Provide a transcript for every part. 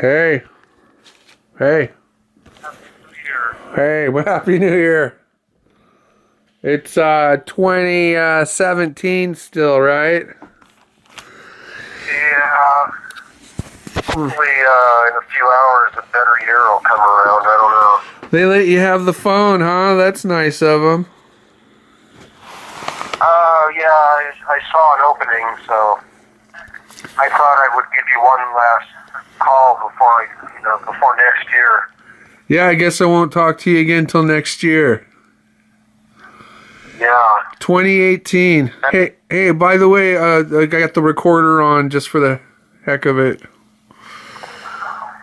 Hey. Hey. Hey, well, Happy New Year. It's 2017 still, right? Yeah. Hopefully in a few hours a better year will come around. I don't know. They let you have the phone, huh? That's nice of them. Yeah, I saw an opening, so I thought I would give you one last call before next year. Yeah, I guess I won't talk to you again till next year. Yeah. 2018. Hey, by the way, I got the recorder on just for the heck of it.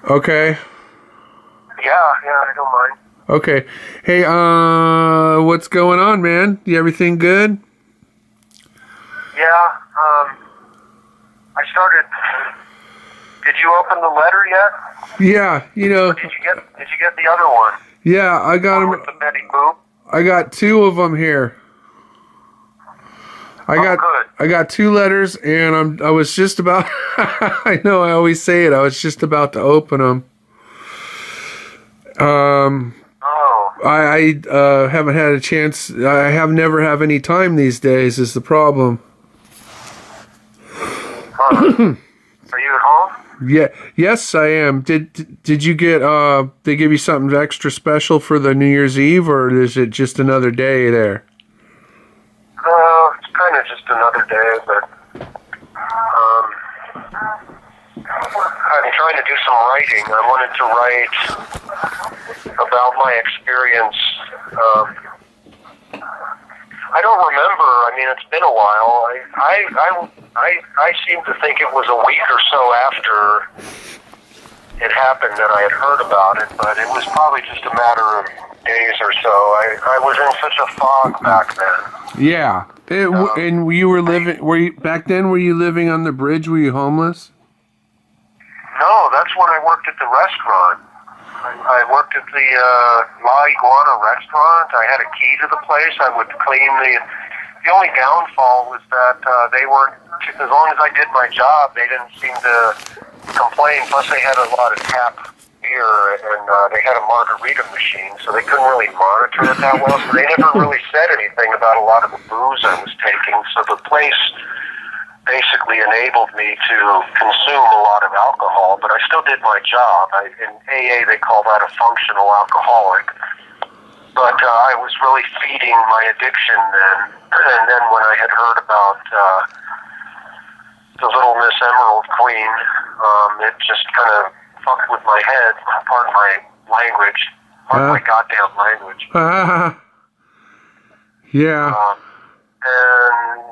Okay. Yeah, I don't mind. Okay. Hey, what's going on, man? Everything good? Yeah, I started. Did you open the letter yet? Yeah, Or did you get the other one? Yeah, I got One them. with the Betty Boop? I got two of them here. I got two letters, and I was just about. I know I always say it. I was just about to open them. Oh. I haven't had a chance. I never have any time these days. Is the problem? Are you at home? Yeah. Yes, I am. Did you get? They give you something extra special for the New Year's Eve, or is it just another day there? It's kind of just another day, but I'm trying to do some writing. I wanted to write about my experience. I don't remember. I mean, it's been a while. I seem to think it was a week or so after it happened that I had heard about it, but it was probably just a matter of days or so. I was in such a fog back then. Yeah. And you were living? Back then? Were you living on the bridge? Were you homeless? No, that's when I worked at the restaurant. I worked at the La Iguana restaurant. I had a key to the place. I would clean the only downfall was that they weren't, as long as I did my job, they didn't seem to complain. Plus they had a lot of tap beer, and they had a margarita machine, so they couldn't really monitor it that well. So they never really said anything about a lot of the booze I was taking. So the place basically enabled me to consume a lot of alcohol, but I still did my job. In AA, they call that a functional alcoholic. But I was really feeding my addiction then. And then when I had heard about the Little Miss Emerald Queen, it just kind of fucked with my head, pardon my language, pardon my goddamn language. Yeah. And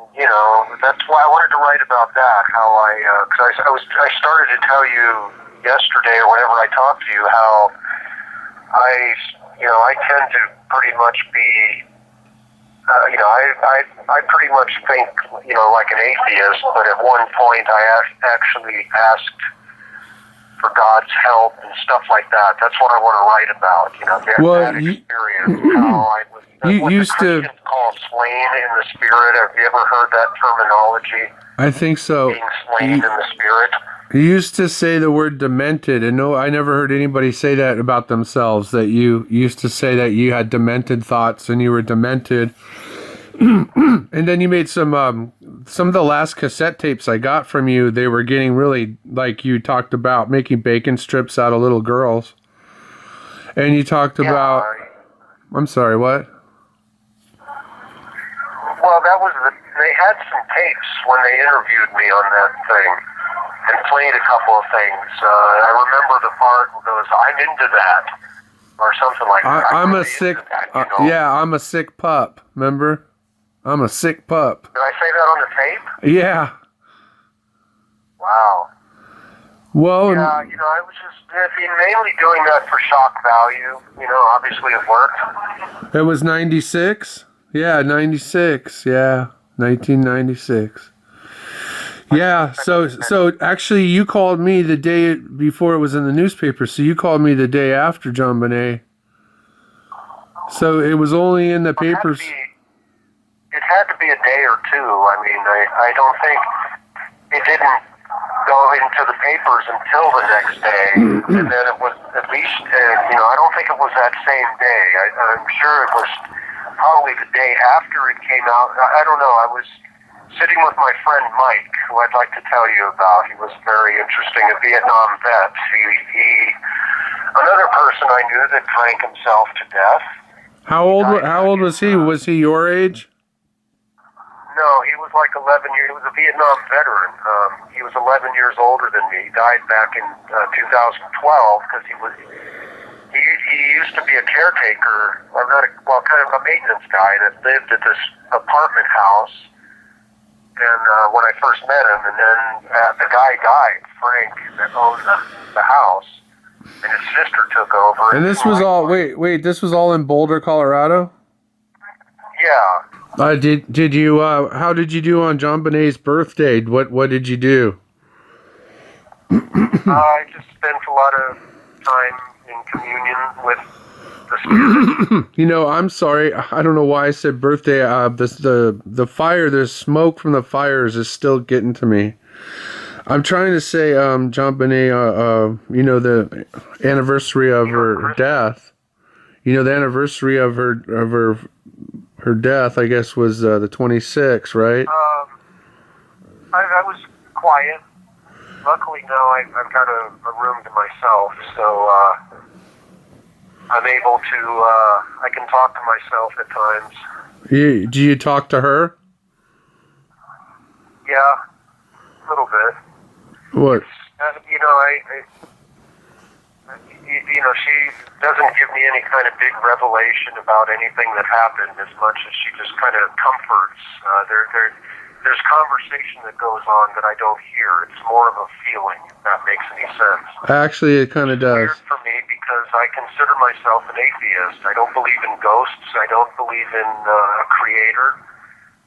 that's why I wanted to write about that. How because I started to tell you yesterday or whenever I talked to you how I tend to pretty much be I pretty much think like an atheist, but at one point I actually asked for God's help and stuff like that. That's what I want to write about. That experience. How I was. What the Christians call slain in the spirit. Have you ever heard that terminology? I think so. Being slain in the spirit. You used to say the word demented, and no, I never heard anybody say that about themselves, that you used to say that you had demented thoughts and you were demented. And then you made some of the last cassette tapes I got from you, they were getting really, like you talked about making bacon strips out of little girls. And you talked about... I'm sorry, what? Well, they had some tapes when they interviewed me on that thing and played a couple of things. I remember the part that goes, "I'm into that," or something like that. I'm a sick, yeah, I'm a sick pup, remember? I'm a sick pup. Did I say that on the tape? Yeah. Wow. Well, yeah, I was just mainly doing that for shock value. Obviously it worked. It was 96? Yeah, 96. Yeah, 1996. Yeah, so actually you called me the day before it was in the newspaper, so you called me the day after JonBenet. So it was only in the papers. It had to be a day or two. I mean, I don't think it didn't go into the papers until the next day, and then it was at least, I don't think it was that same day. I'm sure it was probably the day after it came out. I don't know. I was sitting with my friend Mike, who I'd like to tell you about. He was very interesting, a Vietnam vet. Another person I knew that drank himself to death. How old was he? Was he your age? No, he was like 11 years. He was a Vietnam veteran. He was 11 years older than me. He died back in 2012 because he used to be a caretaker, kind of a maintenance guy that lived at this apartment house. And when I first met him, and then the guy died, Frank, that owned the house, and his sister took over. And this was all this was all in Boulder, Colorado? Yeah. Did you how did you do on JonBenet's birthday? What did you do? I just spent a lot of time in communion with the spirit. I'm sorry. I don't know why I said birthday. The fire, the smoke from the fires is still getting to me. I'm trying to say, JonBenet, the anniversary of her death. The anniversary of her death, I guess, was the 26th, right? I was quiet. Luckily now I've got a room to myself, so I'm able to, I can talk to myself at times. Do you talk to her? Yeah, a little bit. What? She doesn't give me any kind of big revelation about anything that happened as much as she just kind of comforts. There's conversation that goes on that I don't hear. It's more of a feeling, if that makes any sense. Actually, it kind of does. It's weird for me because I consider myself an atheist. I don't believe in ghosts. I don't believe in a creator.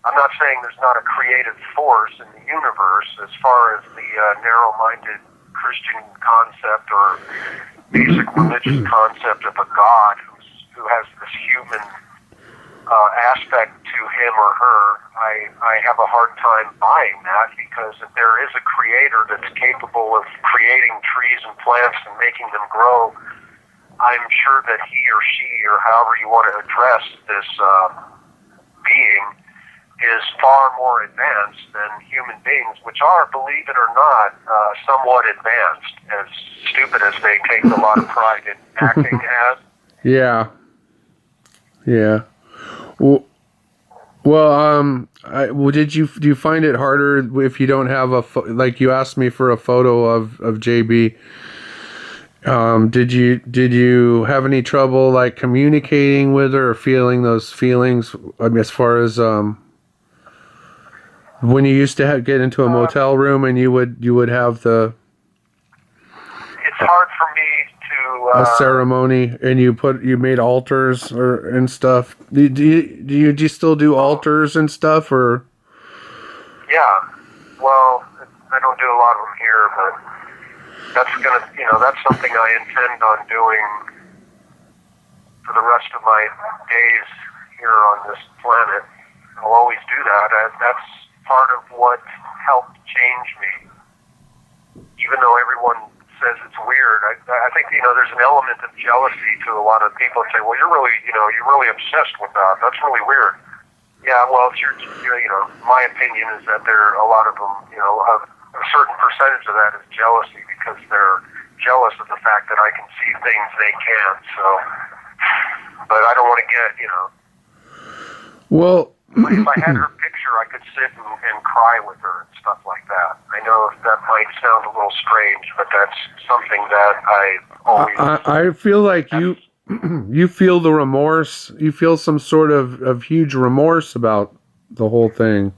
I'm not saying there's not a creative force in the universe as far as the narrow-minded Christian concept or basic religious concept of a God who has this human aspect to him or her. I have a hard time buying that because if there is a creator that's capable of creating trees and plants and making them grow, I'm sure that he or she, or however you want to address this being, is far more advanced than human beings, which are, believe it or not, somewhat advanced, as stupid as they take a lot of pride in acting as. Yeah. Well, do you find it harder if you don't have like you asked me for a photo of JB? Did you have any trouble like communicating with her or feeling those feelings? I mean, as far as when you used to get into a motel room and you would have the. It's hard for me to. A ceremony, and you made altars and stuff. Do you still do altars and stuff, or? Yeah, well, I don't do a lot of them here, but that's something I intend on doing for the rest of my days here on this planet. I'll always do that. That's part of what helped change me. Even though everyone says it's weird, I think there's an element of jealousy to a lot of people and say, well, you're really obsessed with that. That's really weird. Yeah, well, it's my opinion is that a lot of them, a certain percentage of that is jealousy because they're jealous of the fact that I can see things they can't. So, but I don't want to get, Well, if I had her picture, I could sit and cry with her and stuff like that. I know that might sound a little strange, but that's something that I always. I feel like you feel the remorse. You feel some sort of huge remorse about the whole thing.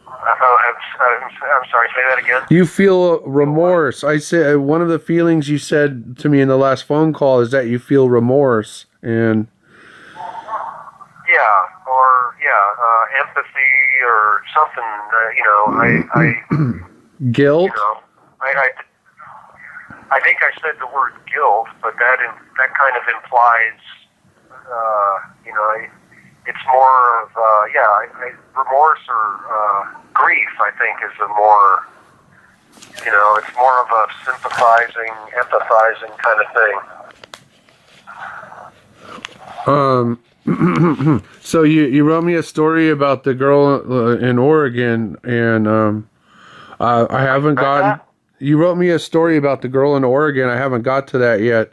I'm sorry, say that again? You feel remorse. I say one of the feelings you said to me in the last phone call is that you feel remorse and. Empathy or something. Guilt. I think I said the word guilt, but that kind of implies, it's more of remorse or grief. I think is a more You know, it's more of a sympathizing, empathizing kind of thing. So you wrote me a story about the girl in Oregon, and I haven't gotten. You wrote me a story about the girl in Oregon. I haven't got to that yet,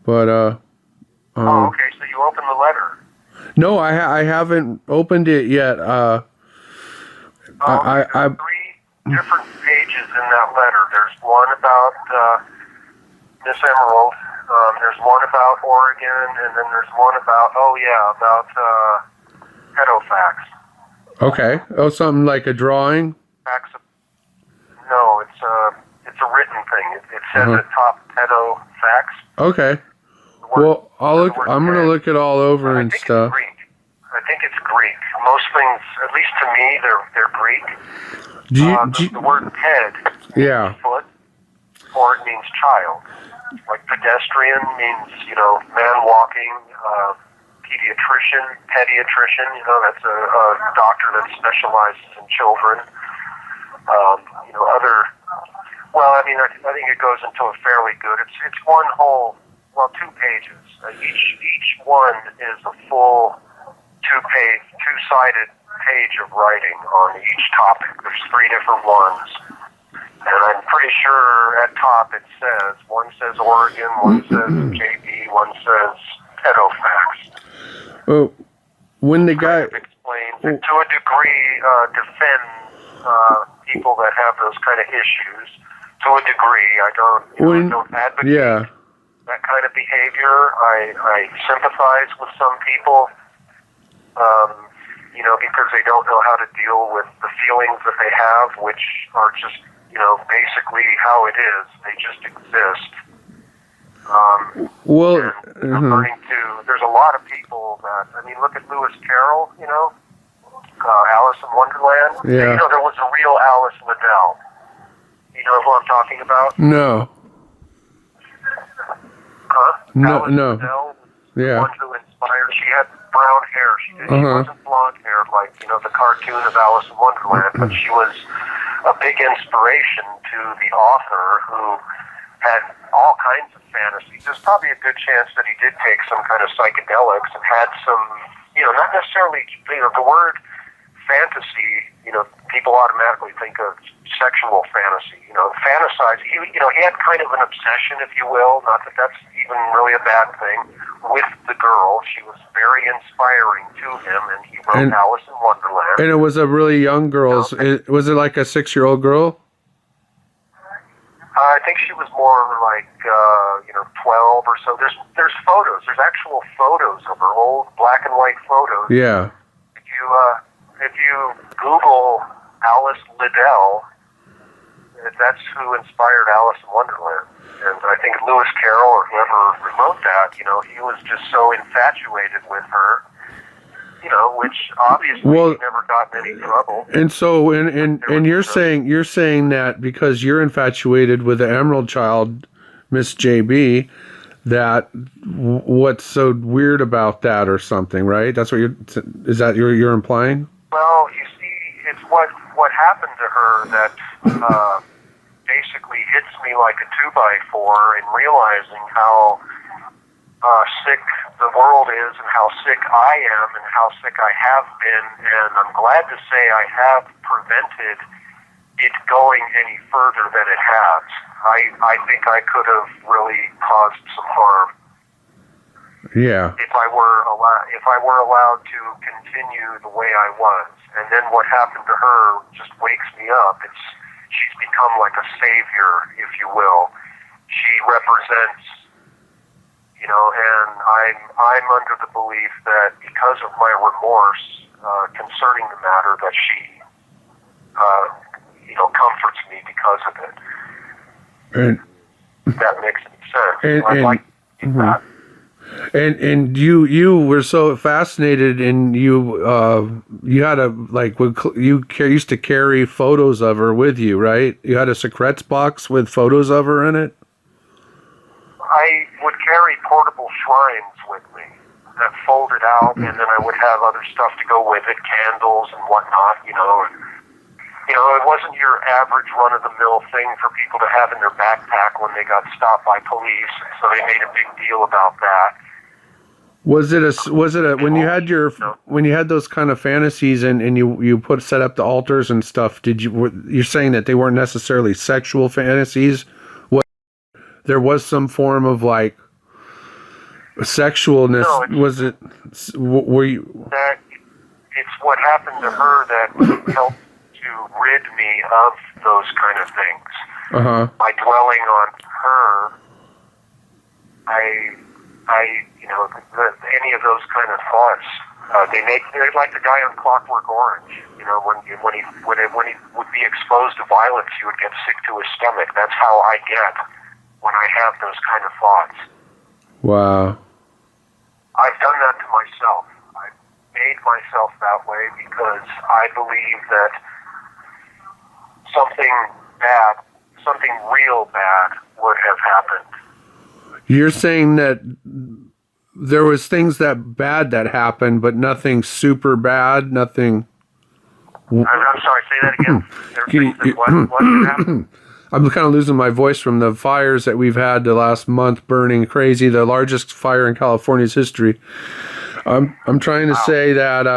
but oh, okay. So you opened the letter. no, I haven't opened it yet. There's 3 different pages in that letter. There's one about Miss Emerald. There's one about Oregon, and then there's one about pedofax. Okay. Oh, something like a drawing. No, it's a written thing. It says at top pedofax. Okay. Well, I'm gonna look it all over and stuff. I think it's Greek. Most things, at least to me, they're Greek. The word ped means foot, or it means child. Like pedestrian means, man walking. Pediatrician, that's a doctor that specializes in children. I think it goes into a fairly good. It's one whole, 2 pages. Each one is a full two-sided page of writing on each topic. There's 3 different ones. And I'm pretty sure at top it says, one says Oregon, one says JB, one says pedofax. Oh, when the guy explains, to a degree, defends people that have those kind of issues. To a degree, I don't advocate that kind of behavior. I sympathize with some people, because they don't know how to deal with the feelings that they have, which are just, basically how it is. They just exist. I'm learning to. There's a lot of people that. Look at Lewis Carroll. Alice in Wonderland. Yeah. There was a real Alice Liddell. You know who I'm talking about? No. Huh? No. Alice Liddell was the one who inspired. She had brown hair. She wasn't blonde hair like the cartoon of Alice in Wonderland, but she was a big inspiration to the author who had all kinds of fantasies. There's probably a good chance that he did take some kind of psychedelics and had some, not necessarily, the word fantasy, people automatically think of sexual fantasy, fantasize. He had kind of an obsession, if you will, not that that's even really a bad thing, with the girl. She was very inspiring to him, and he wrote Alice in Wonderland. And it was a really young girl. Was it like a 6-year-old girl? I think she was more like 12 or so. There's photos. There's actual photos of her, old black and white photos. Yeah. If you Google Alice Liddell, that's who inspired Alice in Wonderland. And I think Lewis Carroll or whoever wrote that, he was just so infatuated with her. Which obviously he never got in any trouble. And so, and you're saying that because you're infatuated with the Emerald Child, Miss JB, that what's so weird about that or something, right? That's what you're implying? Well, you see, it's what happened to her that basically hits me like a 2x4 in realizing how sick the world is and how sick I am and how sick I have been, and I'm glad to say I have prevented it going any further than it has. I think I could have really caused some harm. Yeah. If I were allowed to continue the way I was. And then what happened to her just wakes me up. She's become like a savior, if you will. She represents, and I'm under the belief that because of my remorse concerning the matter, that she, comforts me because of it. And that makes sense. I'd like to do that. And you were so fascinated, and you had you used to carry photos of her with you, right? You had a secrets box with photos of her in it. I would carry portable shrines with me that folded out, and then I would have other stuff to go with it, candles and whatnot, You know, it wasn't your average run-of-the-mill thing for people to have in their backpack when they got stopped by police, so they made a big deal about that. Was it when you had when you had those kind of fantasies and you set up the altars and stuff, you're saying that they weren't necessarily sexual fantasies? What, there was some form of like sexualness? No, was it? Were you? That it's what happened to her that helped to rid me of those kind of things. By dwelling on her, any of those kind of thoughts, they're like the guy on Clockwork Orange. You know, when he would be exposed to violence, he would get sick to his stomach. That's how I get when I have those kind of thoughts. Wow. I've done that to myself. I've made myself that way because I believe that something real bad would have happened. You're saying that there was things that bad that happened, but nothing super bad, nothing. I'm sorry, say that again. There are things that what happened? I'm kind of losing my voice from the fires that we've had the last month, burning crazy, the largest fire in California's history. I'm trying to say that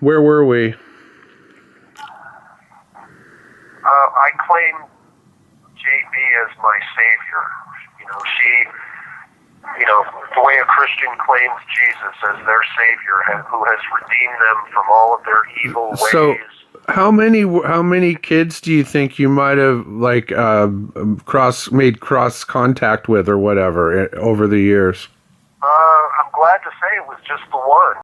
where were we? I claim JB as my savior. The way a Christian claims Jesus as their savior, who has redeemed them from all of their evil ways. So, how many kids do you think you might have made cross contact with or whatever over the years? I'm glad to say it was just the one.